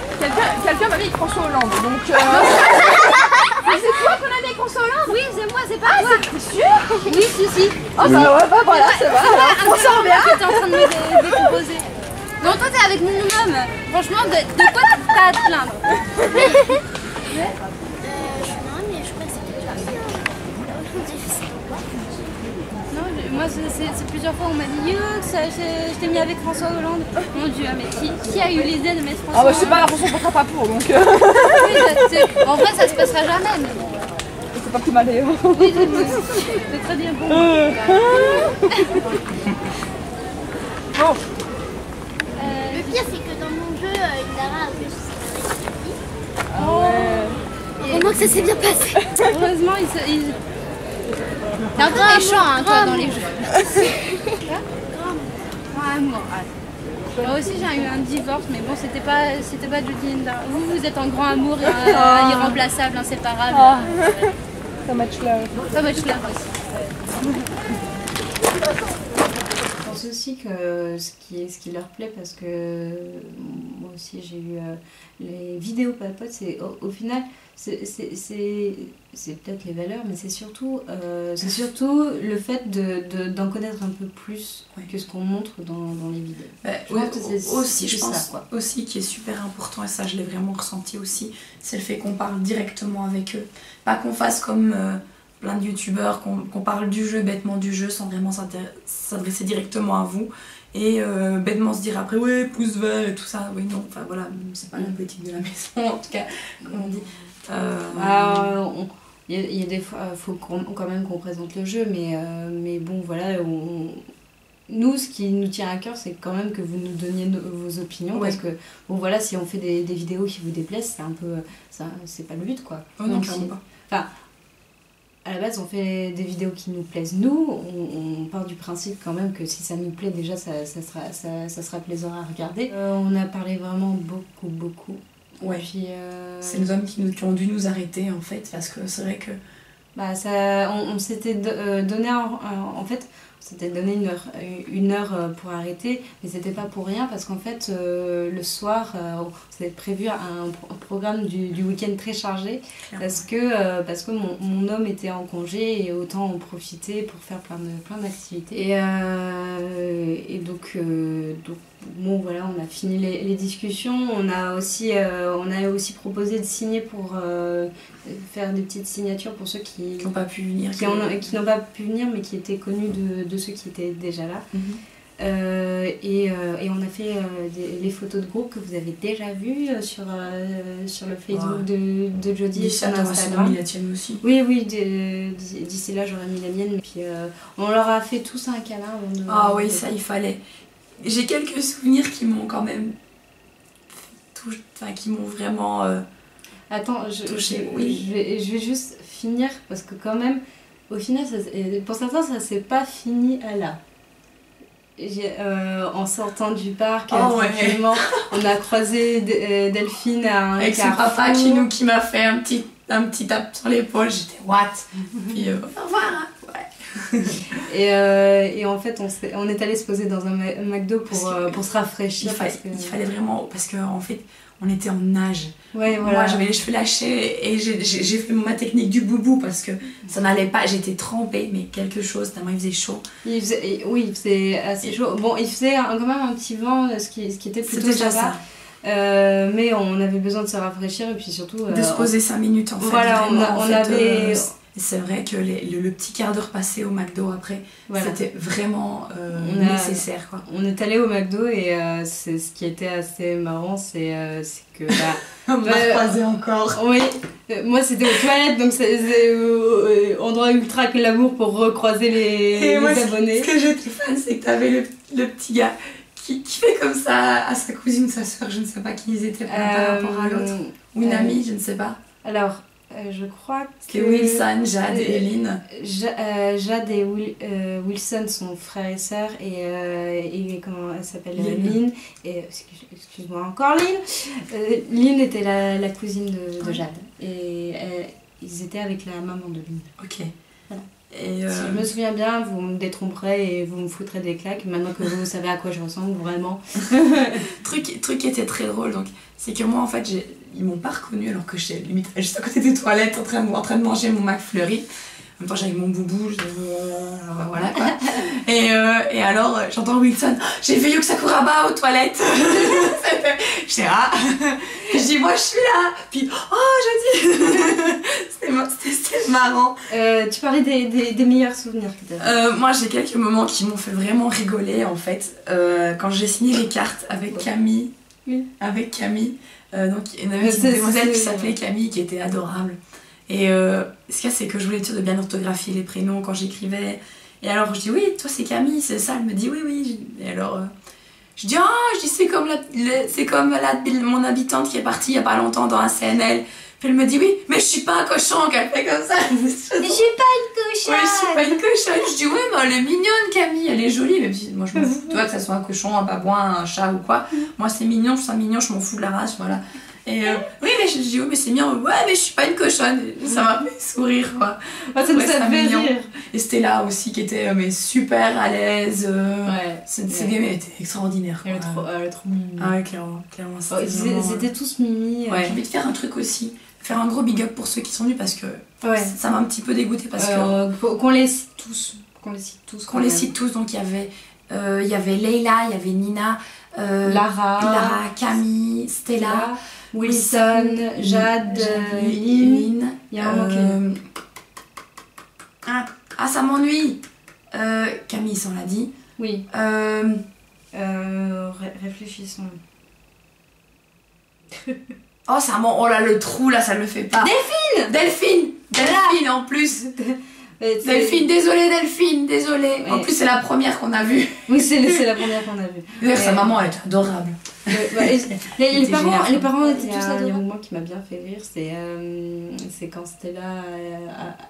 Quelqu'un m'a mis avec François Hollande, donc... Mais c'est toi qu'on a mis avec François Hollande? Oui, c'est moi, c'est pas toi. T'es sûr? Oui, si. Oh bah ouais, bah voilà, ça va. On s'en bien. T'es en train de me décomposer. Non, toi t'es avec Minimum. Franchement, de quoi t'as à te plaindre? Non, moi c'est plusieurs fois on m'a dit Youx, je t'ai mis avec François Hollande. Mon Dieu, mais qui a eu l'idée de mettre François Ah bah c'est Hollande? pas la façon qu'on pas pour, donc... Oui, en vrai ça se passera jamais. Mais bon. C'est pas plus mal d'ailleurs. Oui, c'est très bien pour moi. Bon. Le pire, c'est que dans mon jeu, Indara a vu ce scénario. Vraiment que ça s'est bien passé. Heureusement, t'es un peu méchant hein, toi dans les jeux. Grand amour. Moi aussi j'ai eu un divorce, mais bon c'était pas Judy Indara. Vous êtes en grand amour, irremplaçable, inséparable. Ça match là. Ça match là aussi. Je pense aussi que ce qui leur plaît, parce que moi aussi j'ai eu les vidéos papotes, c'est au final c'est peut-être les valeurs, mais c'est surtout le fait d'en connaître un peu plus que ce qu'on montre dans les vidéos. Je pense aussi qui est super important, et ça je l'ai vraiment ressenti aussi, c'est le fait qu'on parle directement avec eux. Pas qu'on fasse comme plein de youtubeurs, qu'on parle du jeu, bêtement du jeu, sans vraiment s'adresser directement à vous. Et bêtement se dire après, ouais, pouce vert et tout ça. Oui, non, enfin voilà, c'est pas la politique de la maison, en tout cas, comme on dit. Il y a des fois, il faut quand même qu'on présente le jeu, mais bon, voilà, nous, ce qui nous tient à cœur, c'est quand même que vous nous donniez vos opinions, parce que, bon, voilà, si on fait des vidéos qui vous déplaisent, c'est un peu, c'est pas le but, quoi. Oh non, clairement pas. Enfin, à la base, on fait des vidéos qui nous plaisent, nous, on part du principe quand même que si ça nous plaît, déjà, ça sera plaisant à regarder. On a parlé vraiment beaucoup. Ouais, c'est les hommes qui ont dû nous arrêter en fait, parce que c'est vrai que... on s'était donné en fait, on s'était donné une heure pour arrêter, mais c'était pas pour rien, parce qu'en fait le soir on s'était prévu un programme du week-end très chargé, parce que mon homme était en congé et autant en profiter pour faire plein d'activités. Et donc bon voilà, on a fini les discussions, on a aussi proposé de signer pour faire des petites signatures pour ceux qui n'ont pas pu venir, qui n'ont pas pu venir mais qui étaient connus de ceux qui étaient déjà là. Et on a fait les photos de groupe que vous avez déjà vues sur le Facebook de Jodie et sur Instagram. La tienne aussi. Oui, d'ici là j'aurais mis la mienne. Puis on leur a fait tous un câlin. Ah oui, ça il fallait. J'ai quelques souvenirs qui m'ont quand même qui m'ont vraiment Attends, touché. Je vais juste finir parce que quand même, au final, pour certains, ça s'est pas fini à là. En sortant du parc, tranquillement, on a croisé Delphine à un avec carrefour. son papa qui m'a fait un petit tape sur l'épaule. J'étais what? Puis au revoir. Hein. Ouais. Et en fait, on est allé se poser dans un McDo pour se rafraîchir. Il fallait vraiment, parce qu'en fait, on était en nage. Ouais, voilà. Moi, j'avais les cheveux lâchés et j'ai fait ma technique du boubou parce que ça n'allait pas. J'étais trempée, mais quelque chose, tellement il faisait chaud. Il faisait assez chaud. Bon, il faisait quand même un petit vent, ce qui était plutôt déjà ça. Mais on avait besoin de se rafraîchir et puis surtout... de se poser 5 minutes en fait. Voilà, vraiment, avait... c'est vrai que le petit quart d'heure passé au McDo après, c'était vraiment nécessaire. Quoi. On est allé au McDo et ce qui était assez marrant, c'est que... on m'a croisé encore. Oui, moi c'était aux toilettes, donc c'est endroit ultra glamour pour recroiser les abonnés. Ce que j'étais fan, c'est que t'avais le petit gars qui fait comme ça à sa cousine, sa soeur, je ne sais pas qui ils étaient par rapport à l'autre. Ou une amie, je ne sais pas. Alors... je crois que... C'était Wilson, Jade et Lynn. Jade et Wilson sont frères et sœurs et comment elle s'appelle Lynn. Et excuse-moi encore Lynn. Lynn était la cousine de Jade et ils étaient avec la maman de Lynn. Ok. Voilà. Et si je me souviens bien, vous me détromperez et vous me foutrez des claques maintenant que vous savez à quoi je ressemble vraiment. truc qui était très drôle, donc c'est que moi en fait ils m'ont pas reconnue alors que j'étais limite juste à côté des toilettes en train de manger mon McFlurry. En même temps j'avais mon boubou, voilà quoi. Et alors j'entends Wilson, j'ai vu Yuka Sakuraba aux toilettes. J'étais je dis moi je suis là. Puis je dis c'était marrant. Tu parlais des meilleurs souvenirs que t'avais. Moi j'ai quelques moments qui m'ont fait vraiment rigoler en fait. Quand j'ai signé les cartes avec Camille. Oui. Avec Camille. Donc il y en avait une demoiselle qui s'appelait Camille qui était adorable. Et ce qu'il y a, c'est que je voulais être sûre de bien orthographier les prénoms quand j'écrivais. Et alors je dis oui, toi c'est Camille, c'est ça. Elle me dit oui. Et alors je dis c'est comme mon habitante qui est partie il y a pas longtemps dans un CNL. Puis elle me dit oui, mais je suis pas un cochon, qu'elle fait comme ça. Mais je suis pas une cochonne. Ouais, je suis pas une cochonne. Je dis oui, mais elle est mignonne Camille, elle est jolie. Mais moi je m'en fous, toi que ça soit un cochon, un babouin, un chat ou quoi. Moi c'est mignon, je m'en fous de la race, voilà. Et oui, mais je dis oui, mais c'est mignon. Ouais, mais je suis pas une cochonne. Ça m'a fait sourire quoi. Ça me fait rire. Et Stella aussi qui était super à l'aise. Cette game était extraordinaire. Elle est trop mimi. Ah ouais, clairement. Ils étaient tous mimi. Ouais, j'ai envie de faire un truc aussi. Faire un gros big up pour ceux qui sont venus parce que ça m'a un petit peu dégoûté parce que qu'on les cite tous. Qu'on les cite tous. Donc il y avait Leila, il y avait Nina, Lara, Camille, Stella, Wilson, Jade, Lynn. Il y a un manqué. Ça m'ennuie. Camille, ça on l'a dit. Oui. Réfléchissons. Oh là le trou là, ça le fait pas. Delphine en plus. Delphine, désolée. En plus c'est la première qu'on a vue. Oui, c'est la première qu'on a vue. D'ailleurs sa maman elle était adorable. Les parents étaient tous adorables. Il y a un moment qui m'a bien fait rire, c'est quand Stella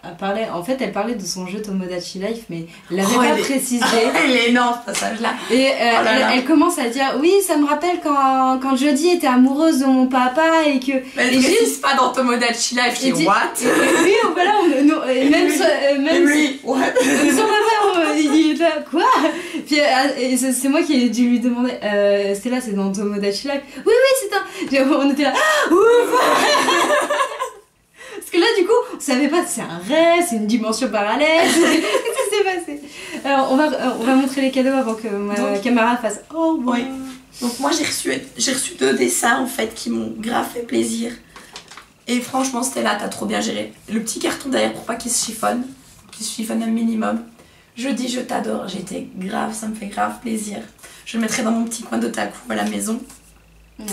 a parlé. En fait, elle parlait de son jeu Tomodachi Life, mais elle l'avait pas précisé. Elle est énorme ce passage-là. Et elle commence à dire oui, ça me rappelle quand Jodie était amoureuse de mon papa et que. Elle ne précise pas dans Tomodachi Life. Je dis what? Oui, voilà, même lui, what? Son papa, il est là, quoi? Puis c'est moi qui ai dû lui demander. Stella, c'est dans Tomodachi Life. Oui, c'est un. On était là. Ouf. Parce que là, du coup, on savait pas si c'est un rêve, c'est une dimension parallèle. Qu'est-ce qui s'est passé? Alors, on va montrer les cadeaux avant que ma camarade fasse. Oh, bon. Oui. Donc, moi, j'ai reçu 2 dessins en fait qui m'ont grave fait plaisir. Et franchement, Stella, t'as trop bien géré. Le petit carton derrière pour pas qu'il se chiffonne un minimum. Je dis je t'adore, j'étais grave, ça me fait grave plaisir. Je le mettrai dans mon petit coin d'otaku à la maison. Ouais.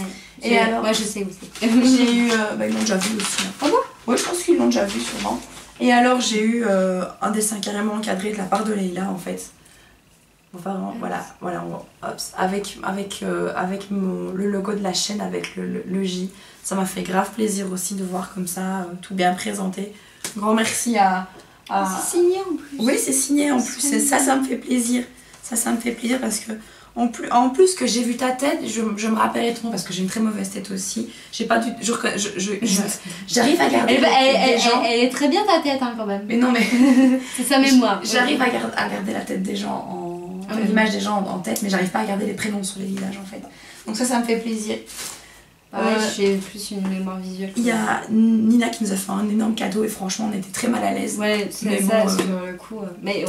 Et alors, moi je sais où c'est. j'ai eu, ils l'ont déjà vu aussi. Hein. Ah bon? Oui, je pense qu'ils l'ont déjà vu sûrement. Et alors j'ai eu un dessin carrément encadré de la part de Leïla en fait. Enfin, voilà, avec le logo de la chaîne, avec le J. Ça m'a fait grave plaisir aussi de voir comme ça, tout bien présenté. Grand merci à... C'est signé en plus. Oui, c'est signé en plus. Et ça me fait plaisir. Ça me fait plaisir parce que en plus que j'ai vu ta tête, je me rappellerai ton, parce que j'ai une très mauvaise tête aussi. J'ai pas du... J'arrive à garder les gens. Elle est très bien ta tête hein, quand même. Mais non mais... c'est sa mémoire. J'arrive à garder la tête des gens l'image des gens en tête, mais j'arrive pas à garder les prénoms sur les visages en fait. Donc ça me fait plaisir. J'ai plus une mémoire visuelle. Il y a Nina qui nous a fait un énorme cadeau et franchement on était très mal à l'aise. Ouais, c'est ça sur le coup. Mais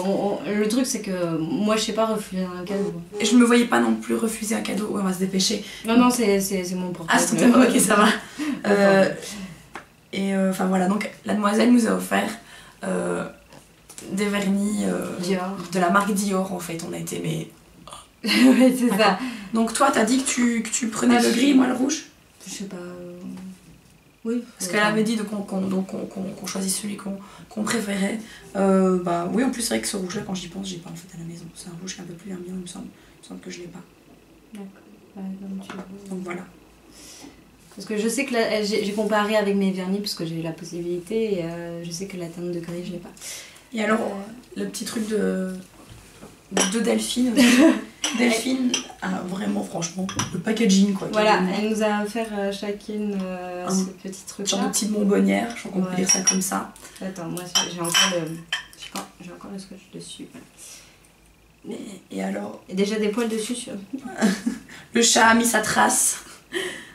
le truc c'est que moi je sais pas refuser un cadeau. Et je me voyais pas non plus refuser un cadeau. Ouais, on va se dépêcher. Non, c'est mon portable. Ah, ok, ça va. Enfin voilà, donc la demoiselle nous a offert des vernis de la marque Dior en fait. On a été mais... ouais, c'est ça. Donc toi t'as dit que tu prenais le gris, moi le rouge? Je sais pas. Oui. Parce qu'elle avait dit qu'on choisit celui qu'on préférait. Oui, en plus c'est vrai que ce rouge là quand j'y pense, j'ai pas en fait à la maison. C'est un rouge qui est un peu plus vermillon il me semble. Il me semble que je l'ai pas. D'accord. Donc voilà. Parce que je sais que là, j'ai comparé avec mes vernis parce que j'ai eu la possibilité et je sais que la teinte de gris je l'ai pas. Et alors le petit truc de Delphine Delphine a vraiment franchement le packaging quoi. Voilà, elle nous a offert chacune ce petit truc là. Genre de petite bonbonnière, je crois qu'on peut dire ça comme ça. Attends, moi j'ai encore le scotch dessus. Et alors et déjà des poils dessus sur... Le chat a mis sa trace.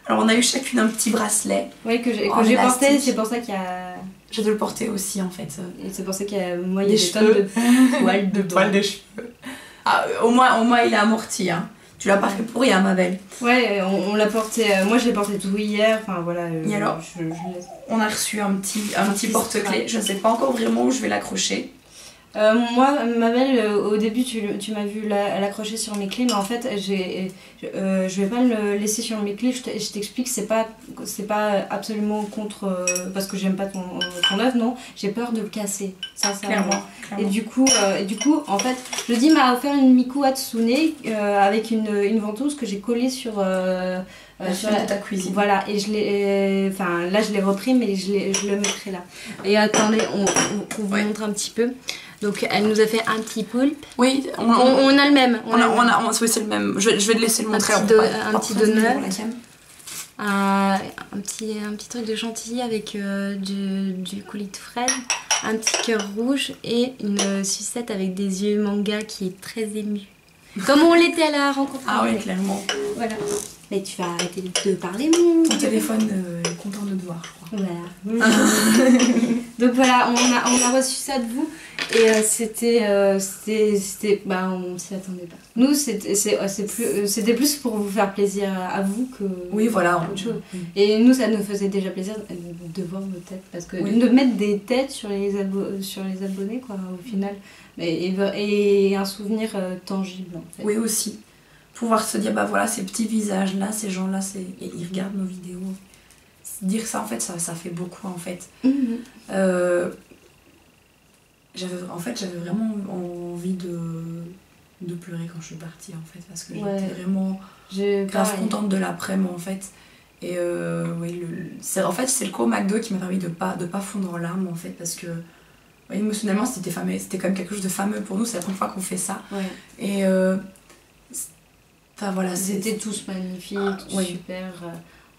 Alors on a eu chacune un petit bracelet. Oui, que j'ai porté, c'est pour ça qu'il y a... J'ai dû le porter aussi en fait. Et c'est pour ça qu'il y a des tonnes de poils de cheveux. Ah, au moins il est amorti hein. Tu l'as pas fait pour rien ma belle. Ouais, on l'a porté, moi je l'ai porté tout hier, enfin voilà. Et alors, on a reçu un petit porte-clés, je ne sais pas encore vraiment où je vais l'accrocher. Moi, ma belle, au début tu m'as vu l'accrocher sur mes clés, mais en fait je vais pas le laisser sur mes clés, je t'explique, c'est pas absolument contre, parce que j'aime pas ton œuvre, non, j'ai peur de le casser, clairement. Et du coup, en fait, Jody m'a offert une Miku Hatsune avec une ventouse que j'ai collée sur la de ta cuisine. Voilà, et là je l'ai repris, mais je le mettrai là. Et attendez, on vous montre un petit peu. Donc elle nous a fait un petit poulpe. Oui, on a le même. Oui, c'est le même. Je vais te laisser le montrer. Un petit donut. Un petit truc de chantilly avec du coulis de fraise. Un petit cœur rouge et une sucette avec des yeux manga qui est très émue. Comme on l'était à la rencontre. Ah oui, clairement. Voilà. Mais tu vas arrêter de parler, mon... Ton téléphone est content de te voir, je crois. Voilà. Donc voilà, on a reçu ça de vous. Et on s'y attendait pas. Nous, c'était plus pour vous faire plaisir à vous que... Oui, voilà. Autre chose. Et nous, ça nous faisait déjà plaisir de voir vos têtes. Parce que de mettre des têtes sur les abonnés, quoi, au final. Et un souvenir tangible, en fait. Oui, aussi. Pouvoir se dire, bah voilà, ces petits visages-là, ces gens-là, ils regardent nos vidéos. Dire ça, en fait, ça fait beaucoup, en fait. J'avais vraiment envie de pleurer quand je suis partie, en fait. Parce que j'étais vraiment grave contente de l'après-midi, en fait. Et en fait, c'est le cours McDo qui m'a permis de pas fondre en larmes, en fait, parce que émotionnellement, c'était quand même quelque chose de fameux pour nous. C'est la première fois qu'on fait ça. Ouais. Et... Enfin voilà, c'était tous magnifiques, super.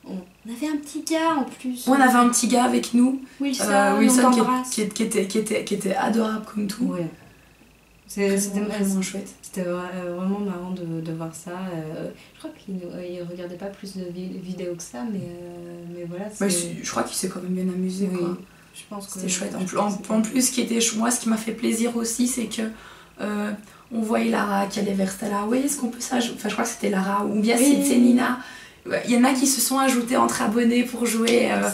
On avait un petit gars en plus. On avait un petit gars avec nous, Wilson qui était adorable comme tout. Ouais. C'était vraiment chouette. C'était vraiment marrant de voir ça. Je crois qu'il ne regardait pas plus de vidéos que ça, mais voilà. Je crois qu'il s'est quand même bien amusé. Oui, quoi. Je pense que c'était chouette. En plus, moi, ce qui m'a fait plaisir aussi, c'est que on voyait Lara qui allait vers Stella. Oui, est-ce qu'on peut ça? Enfin, je crois que c'était Lara ou bien c'est Nina. Il y en a qui se sont ajoutés entre abonnés pour jouer à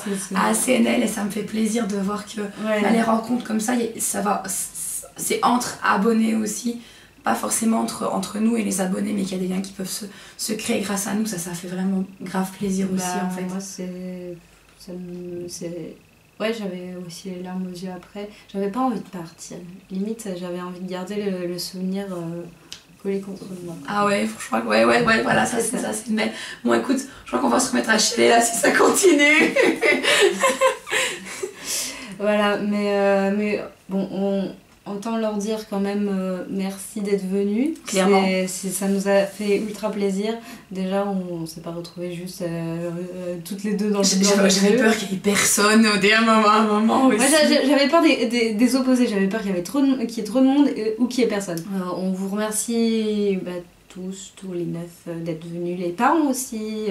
CNL et ça me fait plaisir de voir que les rencontres comme ça c'est entre abonnés aussi, pas forcément entre nous et les abonnés, mais qu'il y a des liens qui peuvent se créer grâce à nous, ça fait vraiment grave plaisir aussi en fait. Moi ouais, j'avais aussi les larmes aux yeux après. J'avais pas envie de partir. Limite, j'avais envie de garder le souvenir collé contre moi. Ah ouais, franchement, ouais, voilà, ça c'est une belle. Bon, écoute, je crois qu'on va se remettre à chialer là si ça continue. Voilà, mais bon, autant leur dire quand même merci d'être venus. Clairement. Ça nous a fait ultra plaisir. Déjà, on s'est pas retrouvés juste toutes les deux dans le jeu. J'avais peur qu'il y ait personne à un moment aussi. Moi, j'avais peur des opposés. J'avais peur qu'il y ait trop de monde ou qu'il y ait personne. On vous remercie tous les 9 d'être venus. Les parents aussi.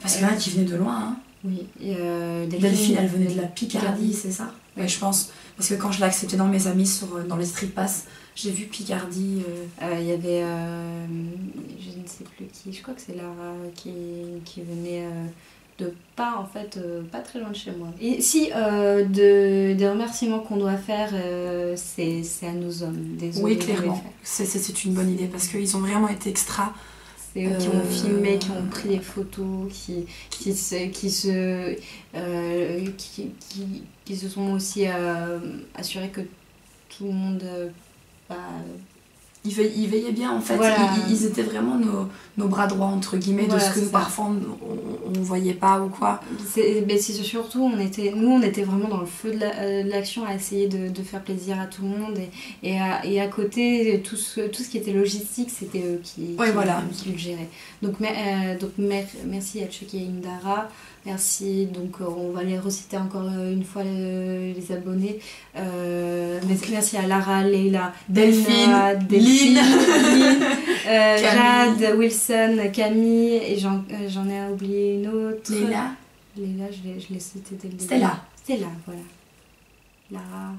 Parce qu'il y en a qui venaient de loin. Hein. Oui. Delphine, elle venait de la Picardie, c'est ça? Ouais, je pense. Parce que quand je l'ai accepté dans mes amis dans les Street Pass, j'ai vu Picardie. Il y avait, je ne sais plus qui, je crois que c'est Lara qui venait de pas très loin de chez moi. Et si, des remerciements qu'on doit faire, c'est à nos hommes. Oui, clairement. C'est une bonne idée parce qu'ils ont vraiment été extra. C'est eux qui ont filmé, qui ont pris des photos, qui se sont aussi assurés que tout le monde... Ils veillaient bien en fait, voilà. Ils étaient vraiment nos bras droits entre guillemets de ce que parfois on voyait pas ou quoi. C'est surtout, on était vraiment dans le feu de l'action à essayer de faire plaisir à tout le monde et à côté, tout ce qui était logistique, c'était eux qui le géraient. Donc merci à Chucky et Indara. Merci, donc on va les reciter encore une fois les abonnés. Merci à Lara, Leila, Delphine, Lynn, Jade, Wilson, Camille, et j'en ai oublié une autre. Leila, je l'ai cité dès le début. Stella, voilà. Lara,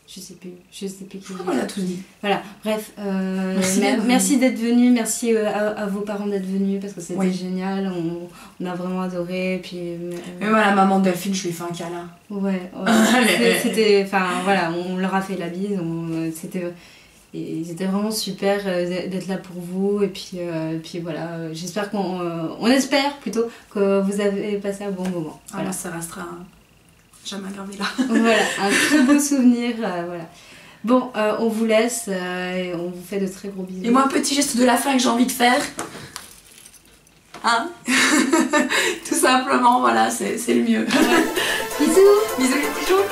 je sais plus qui. On l'a tous dit. Voilà, bref, merci d'être venus, merci à vos parents d'être venus parce que c'était génial, on a vraiment adoré. Puis, mais voilà, maman Delphine, je lui ai fait un câlin. Ouais, c'était, enfin voilà, on leur a fait la bise, ils étaient vraiment super d'être là pour vous et puis voilà, j'espère on espère plutôt que vous avez passé un bon moment. Voilà, ça restera jamais gravé là. Voilà, un très beau souvenir, voilà. Bon, on vous laisse et on vous fait de très gros bisous. Et moi, un petit geste de la fin que j'ai envie de faire. Hein. Tout simplement, voilà, c'est le mieux. Bisous. Bisous les petits choux.